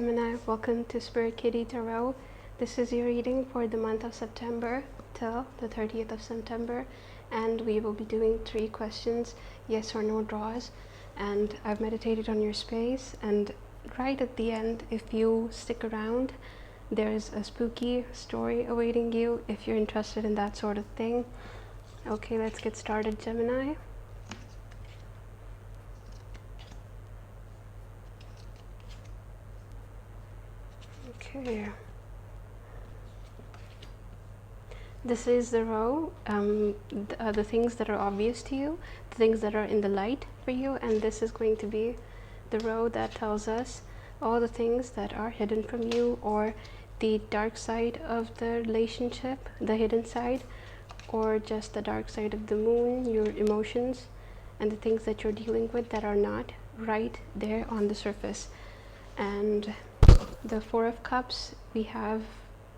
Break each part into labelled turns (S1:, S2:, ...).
S1: Gemini, welcome to Spirit Kitty Tarot. This is your reading for the month of September till the 30th of September, and we will be doing 3 questions, yes or no draws. And I've meditated on your space, and right at the end, if you stick around, there's a spooky story awaiting you if you're interested in that sort of thing. Okay, let's get started, Gemini. Okay. This is the row, the things that are obvious to you, the things that are in the light for you, and this is going to be the row that tells us all the things that are hidden from you, or the dark side of the relationship, the hidden side, or just the dark side of the moon, your emotions, and the things that you're dealing with that are not right there on the surface. And the 4 of Cups, we have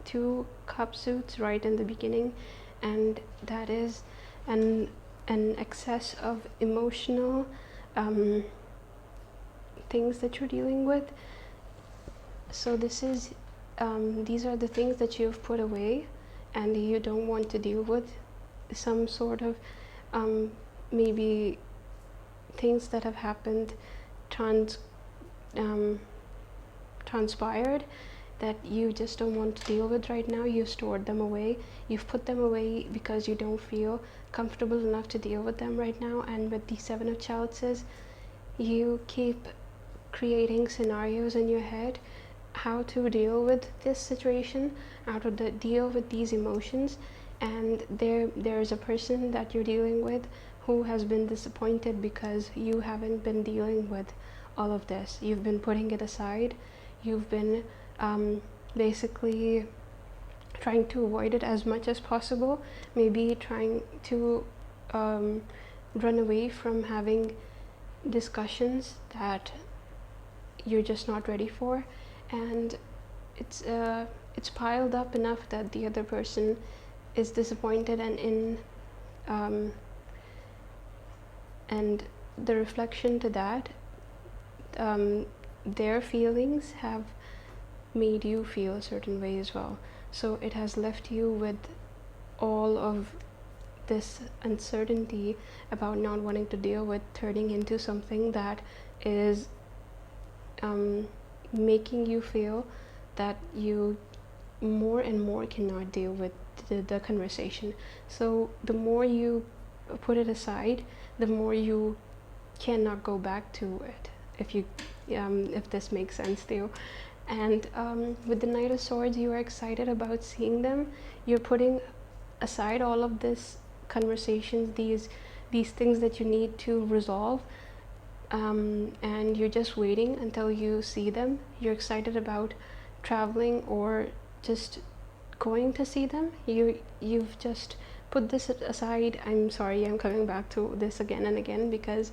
S1: 2 cup suits right in the beginning, and that is an excess of emotional things that you're dealing with. So this is these are the things that you've put away and you don't want to deal with. Some sort of maybe things that have happened transpired that you just don't want to deal with right now. You've stored them away, you've put them away because you don't feel comfortable enough to deal with them right now. And with the 7 of Chalices, you keep creating scenarios in your head how to deal with this situation, how to deal with these emotions. And there's a person that you're dealing with who has been disappointed because you haven't been dealing with all of this. You've been putting it aside. You've been basically trying to avoid it as much as possible, maybe trying to run away from having discussions that you're just not ready for. And it's piled up enough that the other person is disappointed, and the reflection to that, their feelings have made you feel a certain way as well. So it has left you with all of this uncertainty about not wanting to deal with, turning into something that is making you feel that you more and more cannot deal with the conversation. So the more you put it aside, the more you cannot go back to it, if this makes sense to you. And with the Knight of Swords, you are excited about seeing them. You're putting aside all of this conversations, these things that you need to resolve, and you're just waiting until you see them. You're excited about traveling or just going to see them. You've just put this aside. I'm sorry, I'm coming back to this again and again because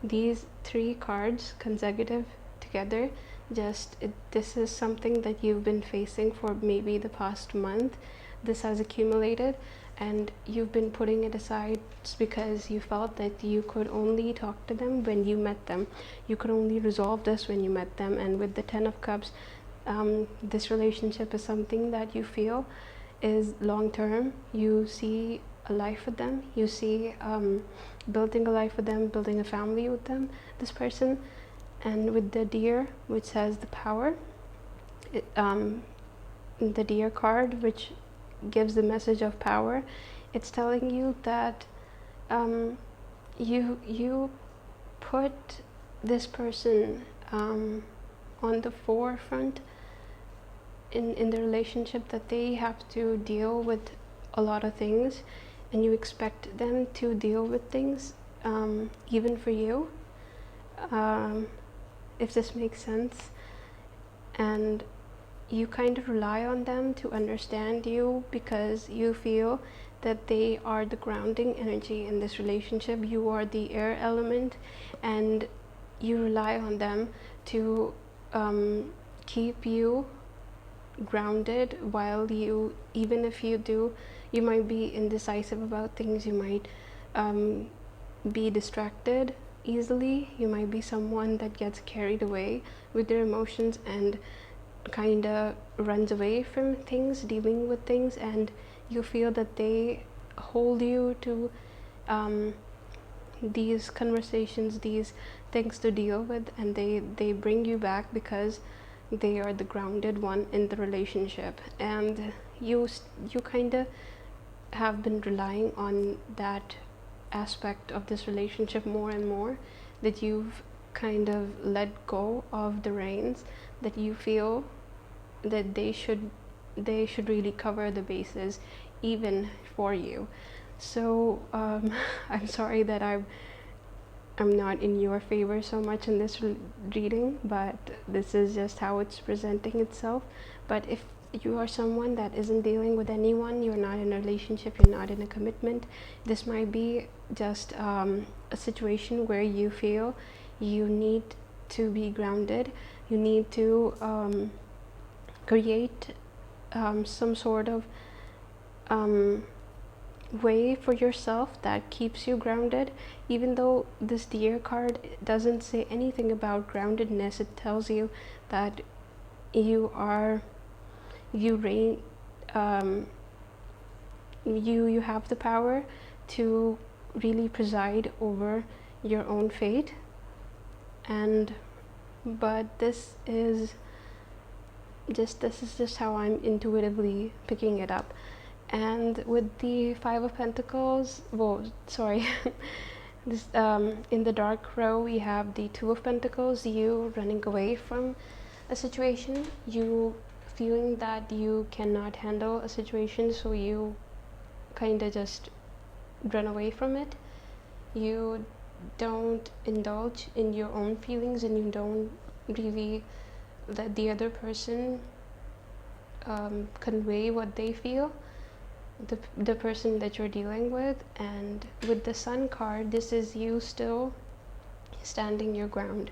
S1: these 3 cards consecutive together, this is something that you've been facing for maybe the past month. This has accumulated and you've been putting it aside because you felt that you could only talk to them when you met them. You could only resolve this when you met them. And with the 10 of Cups, this relationship is something that you feel is long term. You see a life with them. You see building a life with them, building a family with them, this person. And with the Deer, which has the power, the Deer card, which gives the message of power, it's telling you that you put this person on the forefront in the relationship, that they have to deal with a lot of things, and you expect them to deal with things even for you, if this makes sense. And you kind of rely on them to understand you because you feel that they are the grounding energy in this relationship. You are the air element, and you rely on them to keep you grounded while even if you might be indecisive about things, you might be distracted easily, you might be someone that gets carried away with their emotions, and kind of runs away from things, dealing with things, and you feel that they hold you to these conversations, these things to deal with, and they bring you back because they are the grounded one in the relationship, and you kind of have been relying on that aspect of this relationship more and more, that you've kind of let go of the reins, that you feel that they should really cover the bases even for you. So I'm sorry that I'm not in your favor so much in this reading, but this is just how it's presenting itself. But if you are someone that isn't dealing with anyone, you're not in a relationship, you're not in a commitment, this might be just a situation where you feel you need to be grounded, you need to create some sort of way for yourself that keeps you grounded. Even though this Deer card doesn't say anything about groundedness, it tells you that you are you reign you have the power to really preside over your own fate. And but this is just how I'm intuitively picking it up. And with the Five of Pentacles, this in the dark row we have the Two of Pentacles, you running away from a situation, you feeling that you cannot handle a situation, so you kind of just run away from it. You don't indulge in your own feelings, and you don't really let the other person convey what they feel, the person that you're dealing with. And with the Sun card, this is you still standing your ground,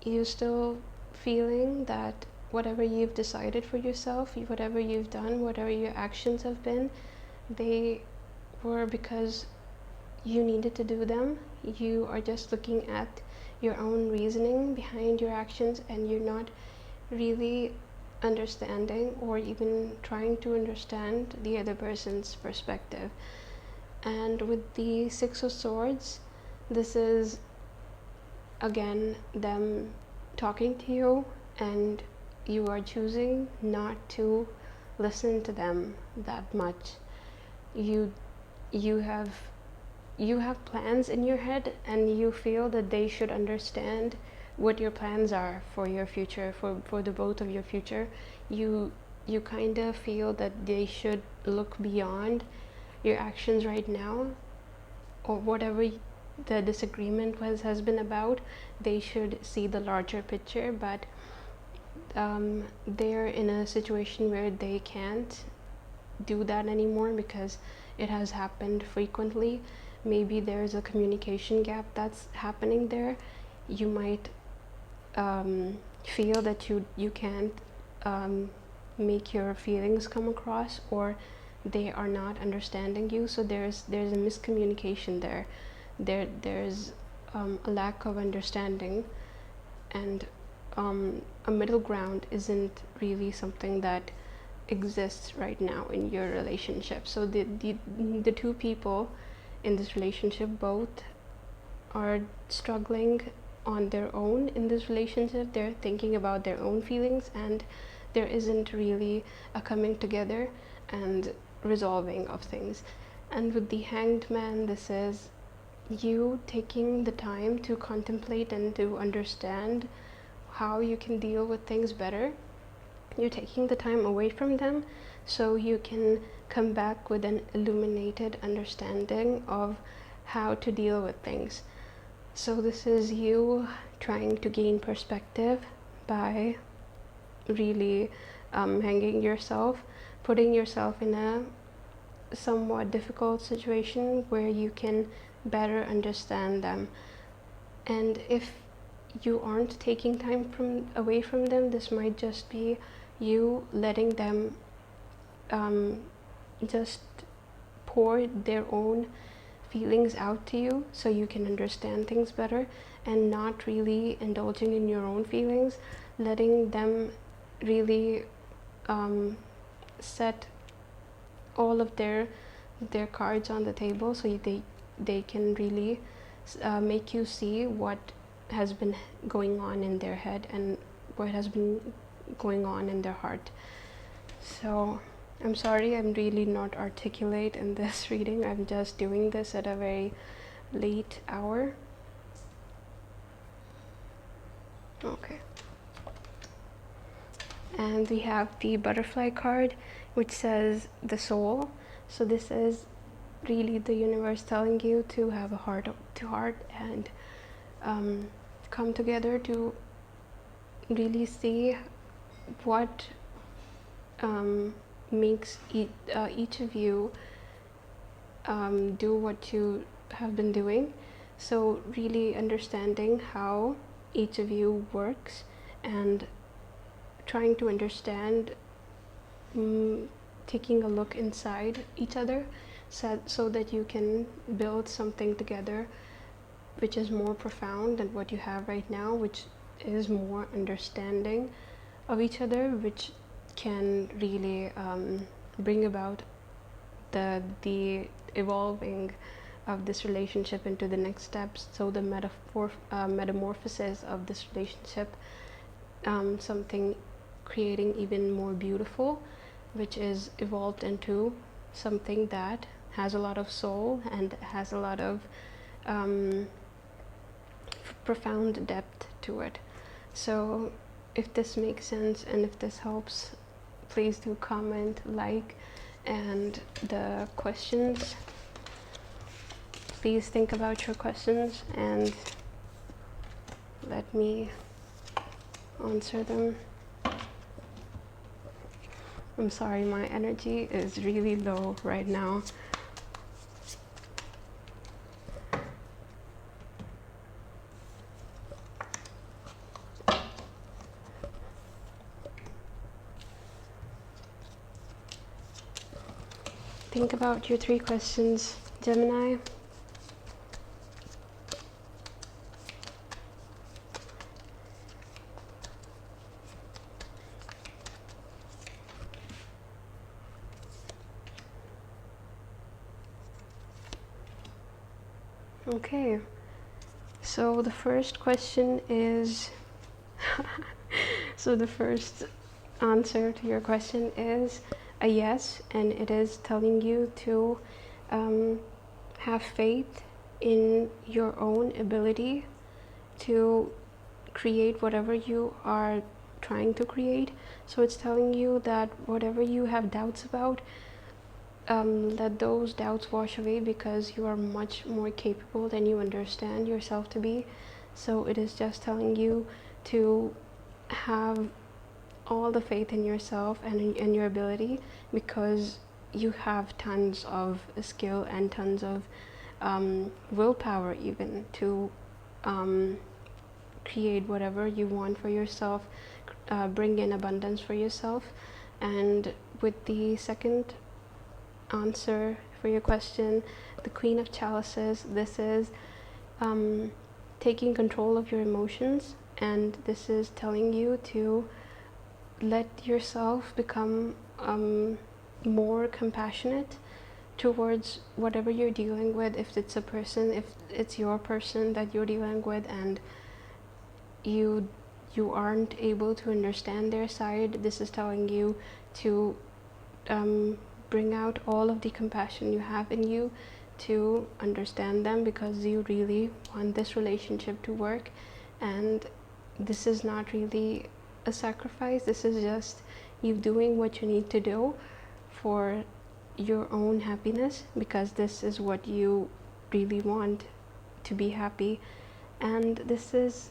S1: you still feeling that whatever you've decided for yourself, whatever you've done, whatever your actions have been, they were because you needed to do them. You are just looking at your own reasoning behind your actions, and you're not really understanding or even trying to understand the other person's perspective. And with the Six of Swords, this is again them talking to you, and you are choosing not to listen to them that much. You have plans in your head, and you feel that they should understand what your plans are for your future, for the both of your future. You kind of feel that they should look beyond your actions right now, or whatever the disagreement has been about. They should see the larger picture, but they're in a situation where they can't do that anymore because it has happened frequently. Maybe there's a communication gap that's happening there. You might feel that you can't make your feelings come across, or they are not understanding you. So there's a miscommunication there. There's a lack of understanding, and a middle ground isn't really something that exists right now in your relationship. So the two people in this relationship both are struggling on their own in this relationship. They're thinking about their own feelings, and there isn't really a coming together and resolving of things. And with the Hanged Man, this is you taking the time to contemplate and to understand how you can deal with things better. You're taking the time away from them so you can come back with an illuminated understanding of how to deal with things. So this is you trying to gain perspective by really hanging yourself, putting yourself in a somewhat difficult situation where you can better understand them. And if you aren't taking time away from them, this might just be you letting them just pour their own feelings out to you so you can understand things better, and not really indulging in your own feelings, letting them really set all of their cards on the table, so they can really make you see what has been going on in their head and what has been going on in their heart. So I'm sorry, I'm really not articulate in this reading. I'm just doing this at a very late hour. Okay. And we have the butterfly card, which says the soul. So this is really the universe telling you to have a heart to heart and come together to really see what makes each of you do what you have been doing. So really understanding how each of you works and trying to understand, taking a look inside each other, so that you can build something together which is more profound than what you have right now, which is more understanding of each other, which can really bring about the evolving of this relationship into the next steps. So the metamorphosis of this relationship, something creating even more beautiful, which is evolved into something that has a lot of soul and has a lot of profound depth to it. So if this makes sense and if this helps, please do comment, like, and the questions, please think about your questions and let me answer them. I'm sorry, my energy is really low right now. Think about your 3 questions, Gemini. Okay, so the first question is so the first answer to your question is a yes, and it is telling you to have faith in your own ability to create whatever you are trying to create. So it's telling you that whatever you have doubts about, let those doubts wash away, because you are much more capable than you understand yourself to be. So it is just telling you to have all the faith in yourself and in your ability, because you have tons of skill and tons of willpower even to create whatever you want for yourself, bring in abundance for yourself. And with the second answer for your question, the Queen of Chalices, this is taking control of your emotions, and this is telling you to let yourself become more compassionate towards whatever you're dealing with. If it's a person, if it's your person that you're dealing with and you aren't able to understand their side, this is telling you to bring out all of the compassion you have in you to understand them, because you really want this relationship to work. And this is not really a sacrifice, this is just you doing what you need to do for your own happiness, because this is what you really want, to be happy. And this is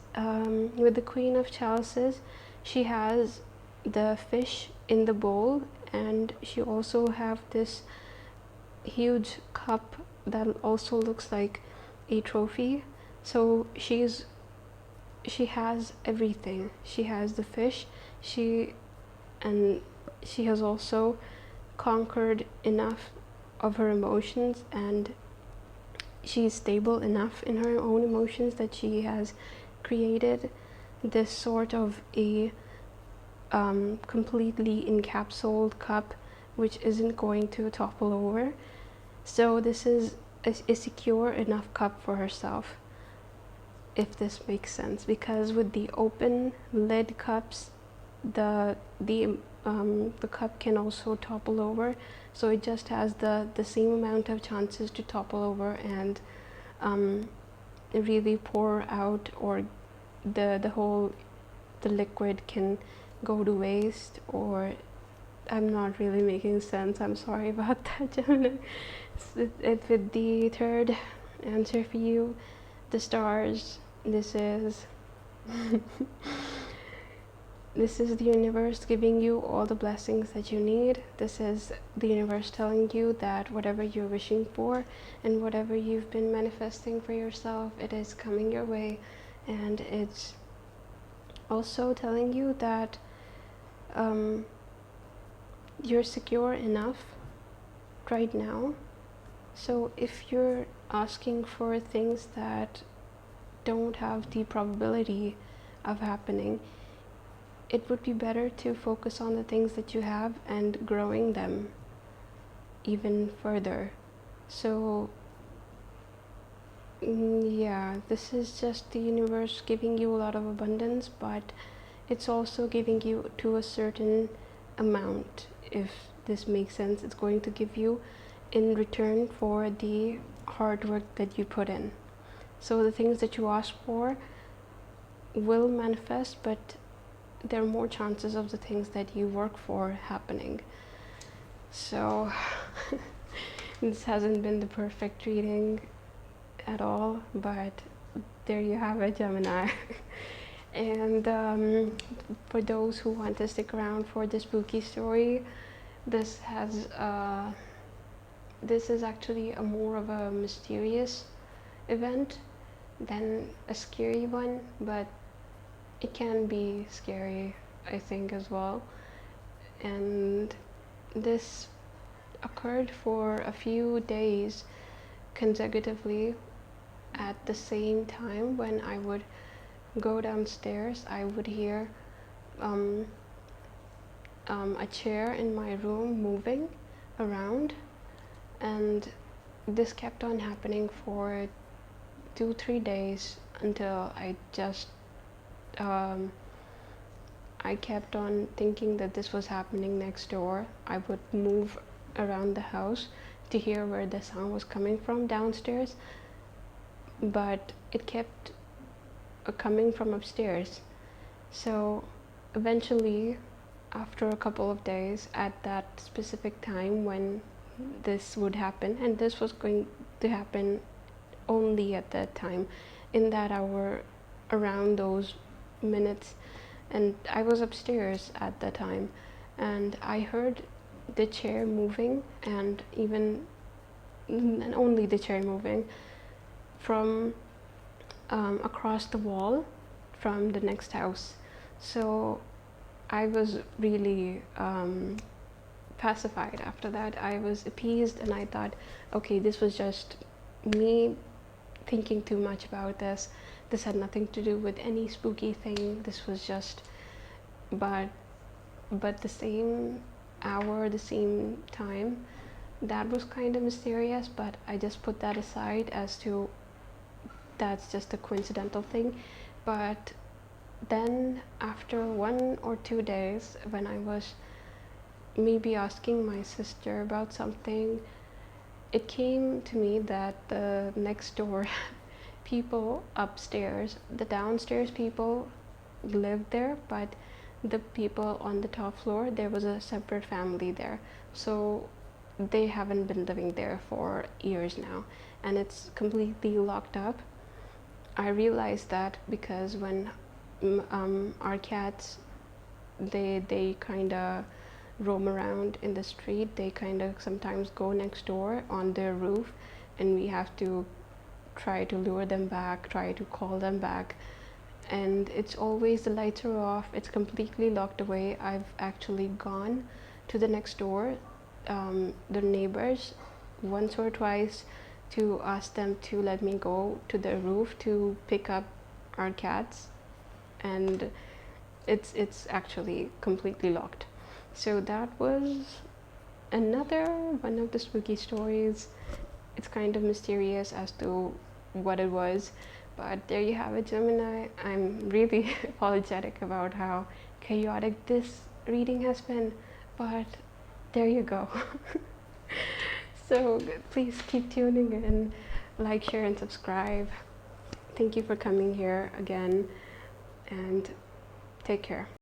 S1: with the Queen of Chalices, she has the fish in the bowl, and she also have this huge cup that also looks like a trophy. So she has everything. She has the fish, she has also conquered enough of her emotions, and she's stable enough in her own emotions that she has created this sort of a completely encapsulated cup which isn't going to topple over. So this is a secure enough cup for herself, if this makes sense, because with the open lid cups, the cup can also topple over, so it just has the same amount of chances to topple over and really pour out, or the liquid can go to waste. Or I'm not really making sense, I'm sorry about that, Gemini. With the third answer for you, the stars, this is this is the universe giving you all the blessings that you need. This is the universe telling you that whatever you're wishing for and whatever you've been manifesting for yourself, it is coming your way. And it's also telling you that you're secure enough right now. So if you're asking for things that don't have the probability of happening, it would be better to focus on the things that you have and growing them even further. So yeah, this is just the universe giving you a lot of abundance, but it's also giving you to a certain amount, if this makes sense. It's going to give you in return for the hard work that you put in. So the things that you ask for will manifest, but there are more chances of the things that you work for happening. So this hasn't been the perfect reading at all, but there you have it, Gemini. And for those who want to stick around for the spooky story, this is actually a more of a mysterious event than a scary one, but it can be scary, I think, as well. And this occurred for a few days consecutively at the same time. When I would go downstairs, I would hear a chair in my room moving around, and this kept on happening for 2-3 days until I kept on thinking that this was happening next door. I would move around the house to hear where the sound was coming from downstairs, but it kept coming from upstairs. So eventually, after a couple of days, at that specific time when this would happen, and this was going to happen only at that time, in that hour, around those minutes, and I was upstairs at the time, and I heard the chair moving, and only the chair moving from across the wall from the next house. So I was really pacified after that. I was appeased, and I thought, okay, this was just me thinking too much about this. This had nothing to do with any spooky thing. This was just, but the same hour, the same time, that was kind of mysterious, but I just put that aside as to that's just a coincidental thing. But then after 1 or 2 days, when I was maybe asking my sister about something, it came to me that the next door people upstairs, the downstairs people lived there, but the people on the top floor, there was a separate family there. So they haven't been living there for years now, and it's completely locked up. I realized that because when our cats, they kind of roam around in the street, they kind of sometimes go next door on their roof, and we have to try to lure them back, try to call them back, and it's always the lights are off, it's completely locked away. I've actually gone to the next door, the neighbors, once or twice, to ask them to let me go to the roof to pick up our cats, and it's actually completely locked. So that was another one of the spooky stories. It's kind of mysterious as to what it was, but there you have it, Gemini. I'm really apologetic about how chaotic this reading has been, but there you go. So please keep tuning in, like, share, and subscribe. Thank you for coming here again, and take care.